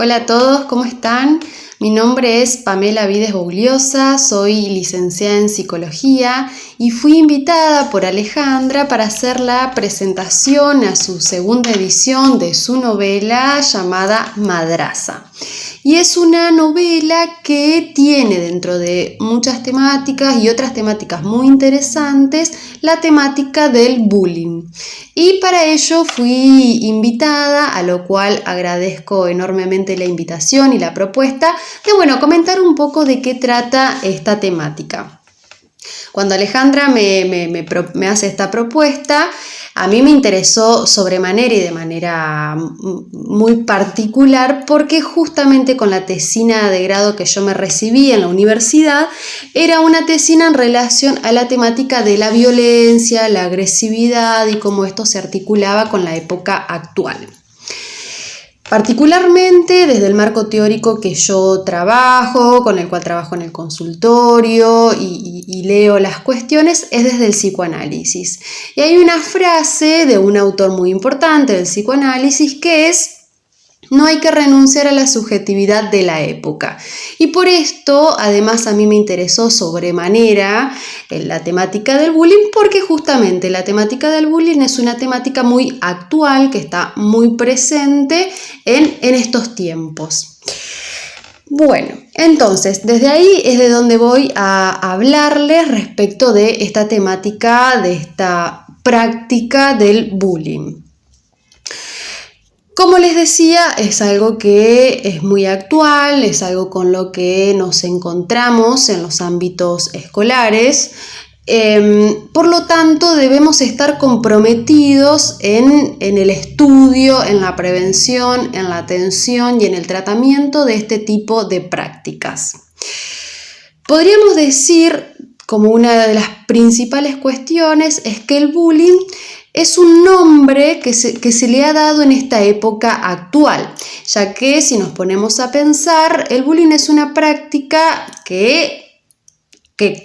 Hola a todos, ¿cómo están? Mi nombre es Pamela Vides Bogliosa, soy licenciada en Psicología y fui invitada por Alejandra para hacer la presentación a su segunda edición de su novela llamada Madraza. Y es una novela que tiene dentro de muchas temáticas y otras temáticas muy interesantes la temática del bullying. Y para ello fui invitada, a lo cual agradezco enormemente la invitación y la propuesta de comentar un poco de qué trata esta temática. Cuando Alejandra me hace esta propuesta, a mí me interesó sobremanera y de manera muy particular porque justamente con la tesina de grado que yo me recibí en la universidad era una tesina en relación a la temática de la violencia, la agresividad y cómo esto se articulaba con la época actual. Particularmente desde el marco teórico que yo trabajo, con el cual trabajo en el consultorio y leo las cuestiones, es desde el psicoanálisis. Y hay una frase de un autor muy importante del psicoanálisis que es: no hay que renunciar a la subjetividad de la época. Y por esto, además, a mí me interesó sobremanera la temática del bullying, porque justamente la temática del bullying es una temática muy actual, que está muy presente en estos tiempos. Bueno, entonces, desde ahí es de donde voy a hablarles respecto de esta temática, de esta práctica del bullying. Como les decía, es algo que es muy actual, es algo con lo que nos encontramos en los ámbitos escolares. Por lo tanto, debemos estar comprometidos en el estudio, en la prevención, en la atención y en el tratamiento de este tipo de prácticas. Podríamos decir, como una de las principales cuestiones, es que el bullying es un nombre que se le ha dado en esta época actual, ya que si nos ponemos a pensar, el bullying es una práctica que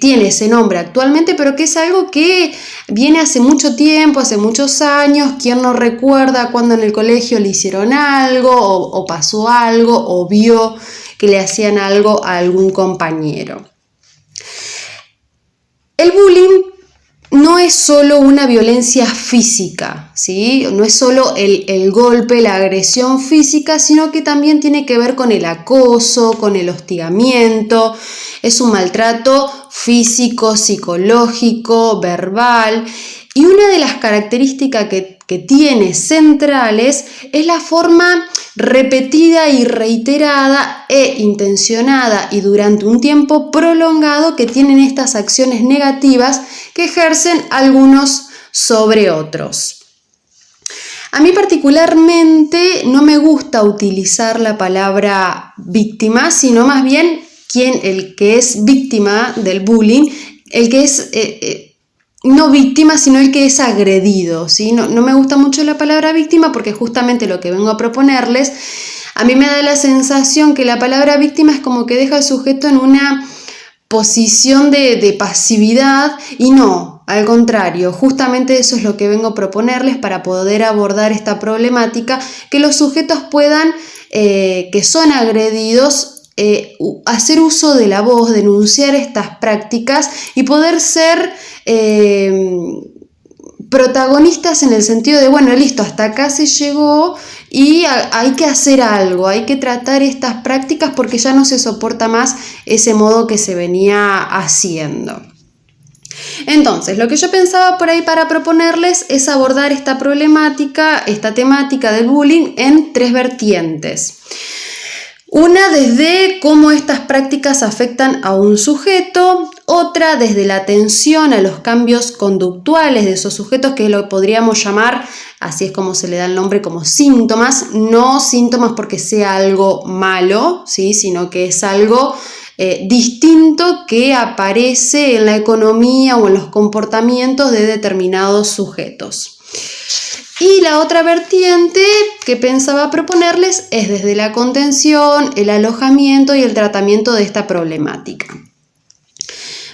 tiene ese nombre actualmente, pero que es algo que viene hace mucho tiempo, hace muchos años. ¿Quién no recuerda cuando en el colegio le hicieron algo o pasó algo o vio que le hacían algo a algún compañero? El bullying no es solo una violencia física, ¿sí? No es solo el golpe, la agresión física, sino que también tiene que ver con el acoso, con el hostigamiento. Es un maltrato físico, psicológico, verbal. Y una de las características que tiene centrales es la forma repetida y reiterada e intencionada y durante un tiempo prolongado que tienen estas acciones negativas que ejercen algunos sobre otros. A mí particularmente no me gusta utilizar la palabra víctima, sino más bien el que es víctima del bullying, el que es no víctima, sino el que es agredido, ¿sí? No me gusta mucho la palabra víctima porque justamente lo que vengo a proponerles, a mí me da la sensación que la palabra víctima es como que deja al sujeto en una posición de pasividad, y no, al contrario, justamente eso es lo que vengo a proponerles para poder abordar esta problemática, que los sujetos puedan, que son agredidos, hacer uso de la voz, denunciar estas prácticas y poder ser protagonistas en el sentido de, bueno, listo, hasta acá se llegó y hay que hacer algo, hay que tratar estas prácticas porque ya no se soporta más ese modo que se venía haciendo. Entonces, lo que yo pensaba por ahí para proponerles es abordar esta problemática, esta temática del bullying en tres vertientes. Una desde cómo estas prácticas afectan a un sujeto, otra desde la atención a los cambios conductuales de esos sujetos, que lo podríamos llamar, así es como se le da el nombre, como síntomas, no síntomas porque sea algo malo, ¿sí? Sino que es algo distinto que aparece en la economía o en los comportamientos de determinados sujetos. Y la otra vertiente que pensaba proponerles es desde la contención, el alojamiento y el tratamiento de esta problemática.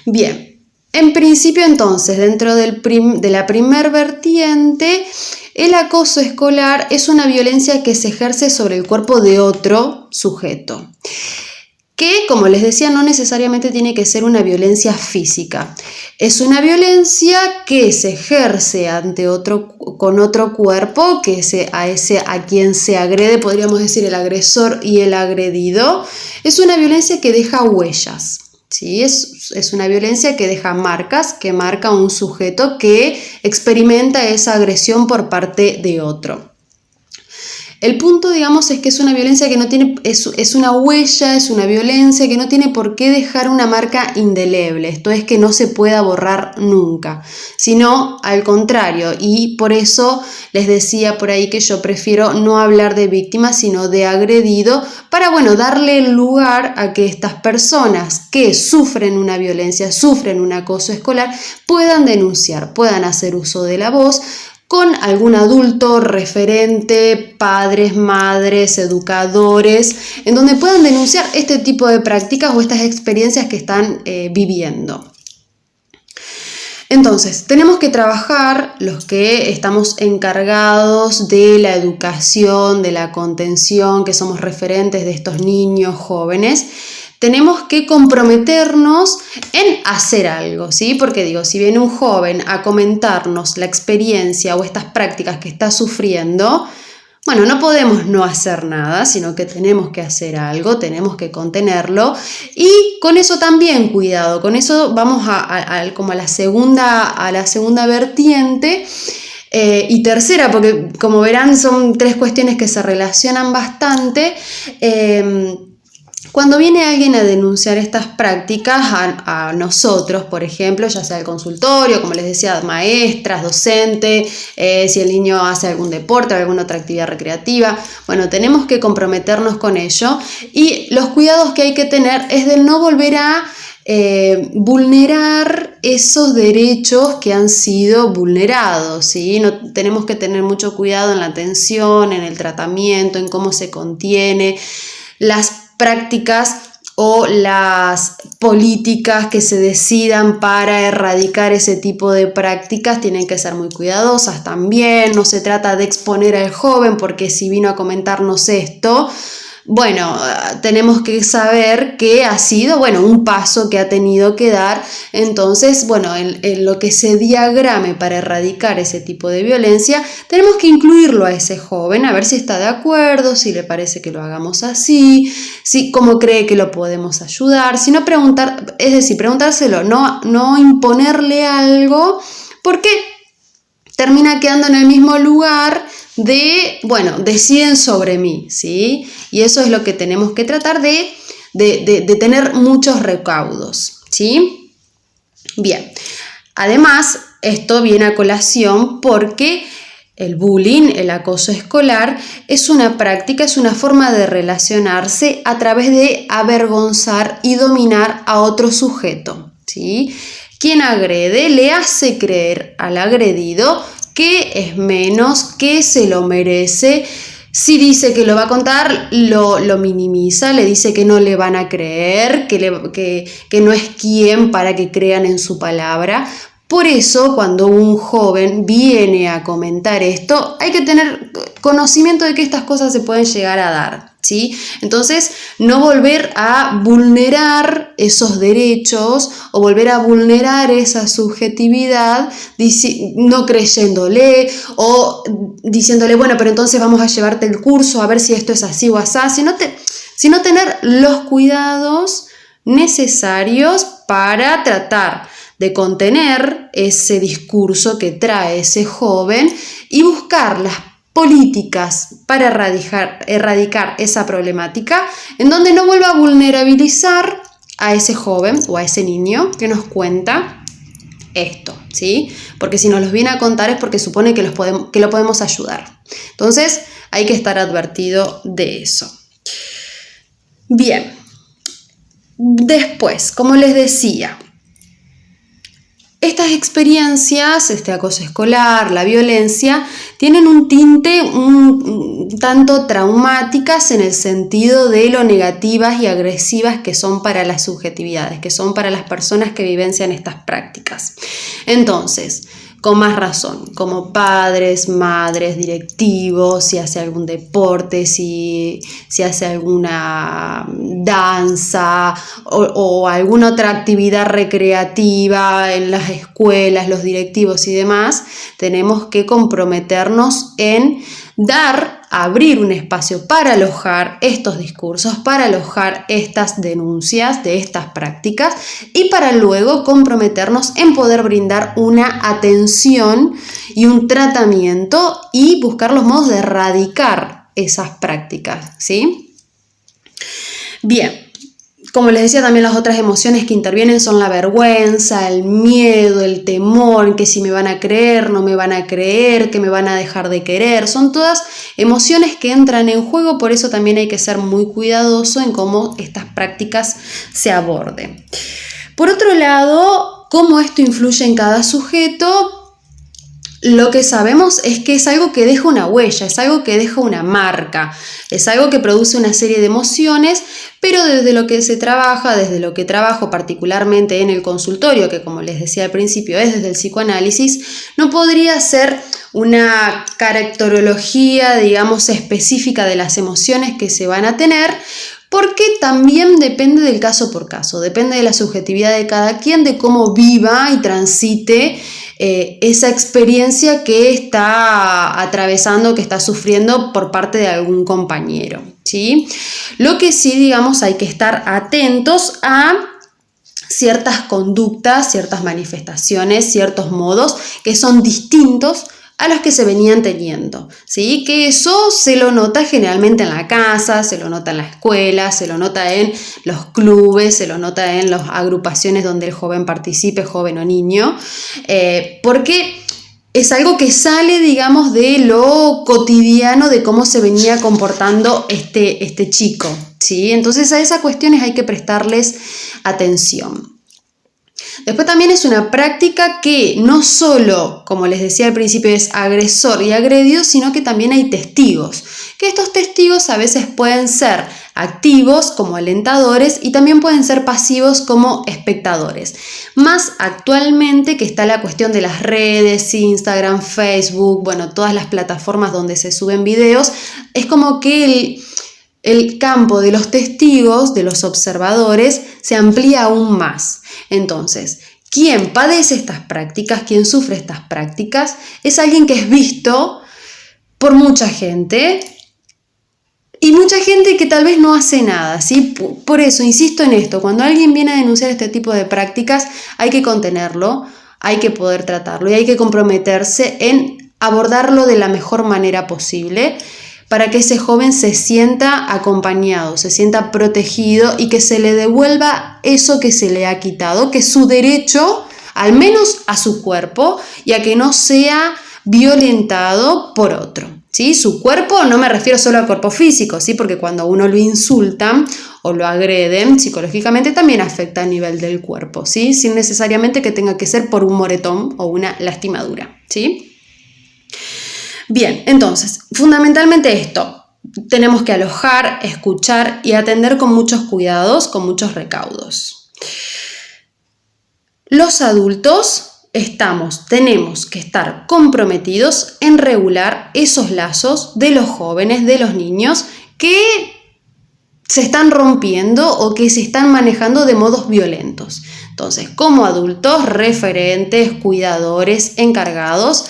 Bien, en principio entonces, dentro de la primer vertiente, el acoso escolar es una violencia que se ejerce sobre el cuerpo de otro sujeto, que, como les decía, no necesariamente tiene que ser una violencia física. Es una violencia que se ejerce con otro cuerpo, que es a quien se agrede, podríamos decir el agresor y el agredido. Es una violencia que deja huellas, ¿sí? Es una violencia que deja marcas, que marca a un sujeto que experimenta esa agresión por parte de otro. El punto, digamos, es que es una violencia que no tiene, es una huella, es una violencia que no tiene por qué dejar una marca indeleble. Esto es que no se pueda borrar nunca, sino al contrario. Y por eso les decía por ahí que yo prefiero no hablar de víctima, sino de agredido, para, bueno, darle lugar a que estas personas que sufren una violencia, sufren un acoso escolar, puedan denunciar, puedan hacer uso de la voz, con algún adulto, referente, padres, madres, educadores, en donde puedan denunciar este tipo de prácticas o estas experiencias que están viviendo. Entonces, tenemos que trabajar los que estamos encargados de la educación, de la contención, que somos referentes de estos niños, jóvenes. Tenemos que comprometernos en hacer algo, ¿sí? Porque digo, si viene un joven a comentarnos la experiencia o estas prácticas que está sufriendo, bueno, no podemos no hacer nada, sino que tenemos que hacer algo, tenemos que contenerlo y con eso también cuidado, con eso vamos como a la segunda vertiente. Y tercera, porque como verán son tres cuestiones que se relacionan bastante. Cuando viene alguien a denunciar estas prácticas a nosotros, por ejemplo, ya sea el consultorio, como les decía, maestras, docentes, si el niño hace algún deporte o alguna otra actividad recreativa, bueno, tenemos que comprometernos con ello y los cuidados que hay que tener es de no volver a vulnerar esos derechos que han sido vulnerados, ¿sí? No, tenemos que tener mucho cuidado en la atención, en el tratamiento, en cómo se contiene las prácticas o las políticas que se decidan para erradicar ese tipo de prácticas tienen que ser muy cuidadosas también. No se trata de exponer al joven porque si vino a comentarnos esto, bueno, tenemos que saber que ha sido, bueno, un paso que ha tenido que dar. Entonces, bueno, en lo que se diagrame para erradicar ese tipo de violencia, tenemos que incluirlo a ese joven, a ver si está de acuerdo, si le parece que lo hagamos así, si cómo cree que lo podemos ayudar, si no preguntar, es decir, preguntárselo, no imponerle algo, porque termina quedando en el mismo lugar bueno, deciden sobre mí, ¿sí? Y eso es lo que tenemos que tratar de tener muchos recaudos, ¿sí? Bien, además, esto viene a colación porque el bullying, el acoso escolar, es una práctica, es una forma de relacionarse a través de avergonzar y dominar a otro sujeto, ¿sí? Quien agrede le hace creer al agredido que es menos, que se lo merece. Si dice que lo va a contar, lo minimiza, le dice que no le van a creer, que no es quien para que crean en su palabra. Por eso, cuando un joven viene a comentar esto, hay que tener conocimiento de que estas cosas se pueden llegar a dar, ¿sí? Entonces, no volver a vulnerar esos derechos o volver a vulnerar esa subjetividad no creyéndole o diciéndole, bueno, pero entonces vamos a llevarte el curso a ver si esto es así o así, sino tener los cuidados necesarios para tratar de contener ese discurso que trae ese joven y buscar las políticas para erradicar esa problemática en donde no vuelva a vulnerabilizar a ese joven o a ese niño que nos cuenta esto, ¿sí? Porque si nos los viene a contar es porque supone que lo podemos ayudar. Entonces hay que estar advertido de eso. Bien, después, como les decía, estas experiencias, este acoso escolar, la violencia, tienen un tinte un tanto traumáticas en el sentido de lo negativas y agresivas que son para las subjetividades, que son para las personas que vivencian estas prácticas. Entonces, con más razón, como padres, madres, directivos, si hace algún deporte, si hace alguna danza o alguna otra actividad recreativa en las escuelas, los directivos y demás, tenemos que comprometernos en abrir un espacio para alojar estos discursos, para alojar estas denuncias de estas prácticas y para luego comprometernos en poder brindar una atención y un tratamiento y buscar los modos de erradicar esas prácticas, ¿sí? Bien. Como les decía, también las otras emociones que intervienen son la vergüenza, el miedo, el temor, que si me van a creer, no me van a creer, que me van a dejar de querer. Son todas emociones que entran en juego, por eso también hay que ser muy cuidadoso en cómo estas prácticas se aborden. Por otro lado, cómo esto influye en cada sujeto. Lo que sabemos es que es algo que deja una huella, es algo que deja una marca, es algo que produce una serie de emociones, pero desde lo que se trabaja, desde lo que trabajo particularmente en el consultorio, que como les decía al principio es desde el psicoanálisis, no podría ser una caracterología, digamos, específica de las emociones que se van a tener, porque también depende del caso por caso, depende de la subjetividad de cada quien, de cómo viva y transite esa experiencia que está atravesando, que está sufriendo por parte de algún compañero, ¿sí? Lo que sí, digamos, hay que estar atentos a ciertas conductas, ciertas manifestaciones, ciertos modos que son distintos a los que se venían teniendo, ¿sí? Que eso se lo nota generalmente en la casa, se lo nota en la escuela, se lo nota en los clubes, se lo nota en las agrupaciones donde el joven participe, joven o niño, porque es algo que sale, digamos, de lo cotidiano, de cómo se venía comportando este chico, ¿sí? Entonces a esas cuestiones hay que prestarles atención. Después también es una práctica que no solo, como les decía al principio, es agresor y agredido, sino que también hay testigos. Que estos testigos a veces pueden ser activos como alentadores y también pueden ser pasivos como espectadores. Más actualmente que está la cuestión de las redes, Instagram, Facebook, bueno, todas las plataformas donde se suben videos, es como que el campo de los testigos, de los observadores, se amplía aún más. Entonces, quien padece estas prácticas, quien sufre estas prácticas, es alguien que es visto por mucha gente y mucha gente que tal vez no hace nada, ¿sí? Por eso, insisto en esto, cuando alguien viene a denunciar este tipo de prácticas, hay que contenerlo, hay que poder tratarlo y hay que comprometerse en abordarlo de la mejor manera posible, para que ese joven se sienta acompañado, se sienta protegido y que se le devuelva eso que se le ha quitado, que es su derecho, al menos a su cuerpo, y a que no sea violentado por otro, ¿sí? Su cuerpo, no me refiero solo al cuerpo físico, ¿sí? Porque cuando uno lo insultan o lo agreden psicológicamente también afecta a nivel del cuerpo, ¿sí? Sin necesariamente que tenga que ser por un moretón o una lastimadura, ¿sí? Bien, entonces, fundamentalmente esto, tenemos que alojar, escuchar y atender con muchos cuidados, con muchos recaudos. Los adultos tenemos que estar comprometidos en regular esos lazos de los jóvenes, de los niños que se están rompiendo o que se están manejando de modos violentos. Entonces, como adultos, referentes, cuidadores, encargados,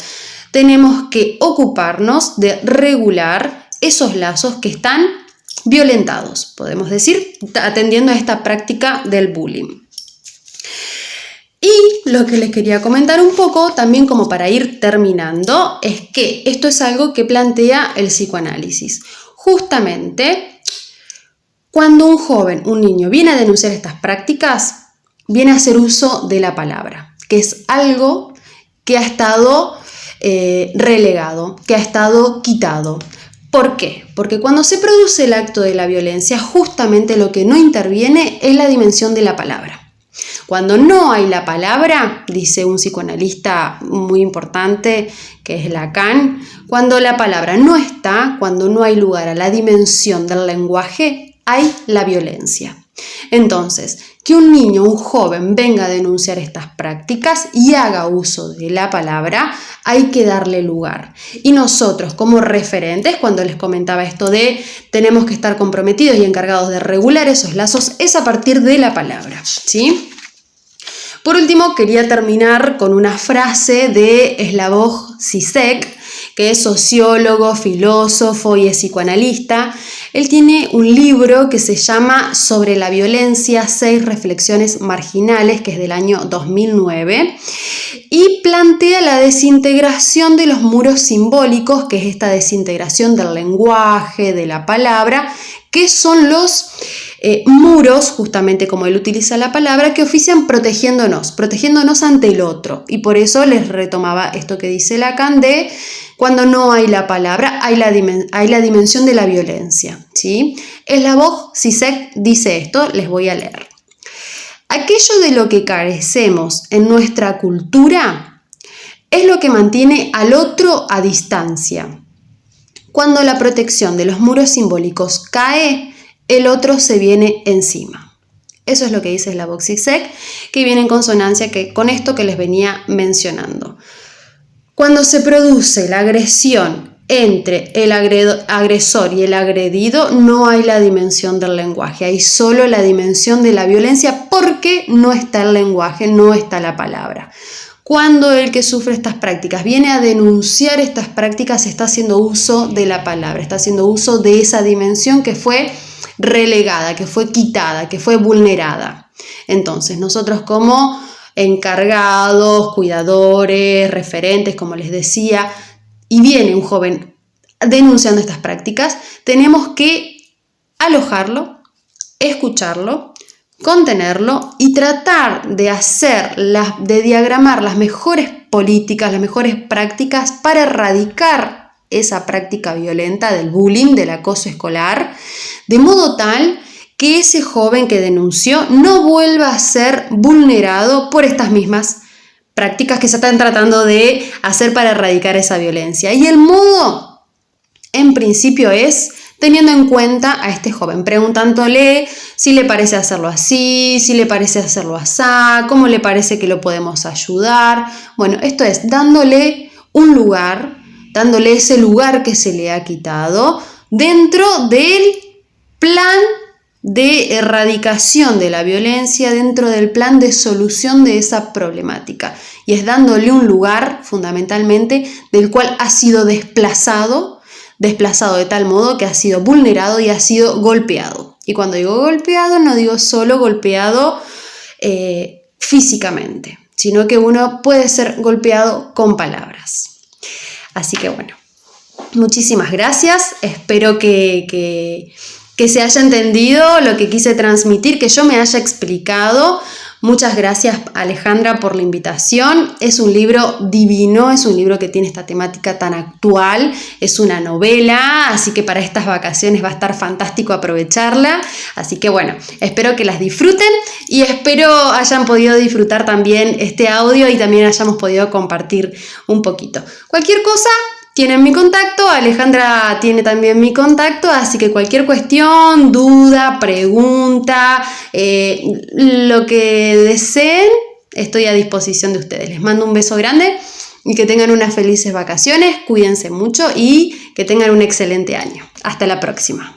tenemos que ocuparnos de regular esos lazos que están violentados, podemos decir, atendiendo a esta práctica del bullying. Y lo que les quería comentar un poco, también como para ir terminando, es que esto es algo que plantea el psicoanálisis. Justamente, cuando un joven, un niño, viene a denunciar estas prácticas, viene a hacer uso de la palabra, que es algo que ha estado relegado, que ha estado quitado. ¿Por qué? Porque cuando se produce el acto de la violencia, justamente lo que no interviene es la dimensión de la palabra. Cuando no hay la palabra, dice un psicoanalista muy importante que es Lacan, cuando la palabra no está, cuando no hay lugar a la dimensión del lenguaje, hay la violencia. Entonces, que un niño, un joven, venga a denunciar estas prácticas y haga uso de la palabra, hay que darle lugar. Y nosotros, como referentes, cuando les comentaba esto de tenemos que estar comprometidos y encargados de regular esos lazos, es a partir de la palabra, ¿sí? Por último, quería terminar con una frase de Slavoj Žižek, que es sociólogo, filósofo y es psicoanalista. Él tiene un libro que se llama Sobre la violencia, 6 reflexiones marginales, que es del año 2009, y plantea la desintegración de los muros simbólicos, que es esta desintegración del lenguaje, de la palabra, que son los muros, justamente como él utiliza la palabra, que ofician protegiéndonos ante el otro. Y por eso les retomaba esto que dice Lacan de cuando no hay la palabra, hay la dimensión de la violencia, ¿sí? Slavoj Žižek dice esto, les voy a leer. Aquello de lo que carecemos en nuestra cultura es lo que mantiene al otro a distancia. Cuando la protección de los muros simbólicos cae, el otro se viene encima. Eso es lo que dice Slavoj Žižek, que viene en consonancia con esto que les venía mencionando. Cuando se produce la agresión entre el agresor y el agredido, no hay la dimensión del lenguaje, hay solo la dimensión de la violencia porque no está el lenguaje, no está la palabra. Cuando el que sufre estas prácticas viene a denunciar estas prácticas, está haciendo uso de la palabra, está haciendo uso de esa dimensión que fue relegada, que fue quitada, que fue vulnerada. Entonces, nosotros como encargados, cuidadores, referentes, como les decía, y viene un joven denunciando estas prácticas, tenemos que alojarlo, escucharlo, contenerlo y tratar de diagramar las mejores políticas, las mejores prácticas para erradicar esa práctica violenta del bullying, del acoso escolar, de modo tal que ese joven que denunció no vuelva a ser vulnerado por estas mismas prácticas que se están tratando de hacer para erradicar esa violencia. Y el modo, en principio, es teniendo en cuenta a este joven, preguntándole si le parece hacerlo así, si le parece hacerlo asá, cómo le parece que lo podemos ayudar. Bueno, esto es dándole un lugar, dándole ese lugar que se le ha quitado dentro del plan de erradicación de la violencia, dentro del plan de solución de esa problemática. Y es dándole un lugar, fundamentalmente, del cual ha sido desplazado de tal modo que ha sido vulnerado y ha sido golpeado. Y cuando digo golpeado, no digo solo golpeado físicamente, sino que uno puede ser golpeado con palabras. Así que bueno, muchísimas gracias. Espero que se haya entendido lo que quise transmitir, que yo me haya explicado. Muchas gracias, Alejandra, por la invitación. Es un libro divino, es un libro que tiene esta temática tan actual, es una novela, así que para estas vacaciones va a estar fantástico aprovecharla. Así que bueno, espero que las disfruten y espero hayan podido disfrutar también este audio y también hayamos podido compartir un poquito. Cualquier cosa, tienen mi contacto, Alejandra tiene también mi contacto, así que cualquier cuestión, duda, pregunta, lo que deseen, estoy a disposición de ustedes. Les mando un beso grande y que tengan unas felices vacaciones, cuídense mucho y que tengan un excelente año. Hasta la próxima.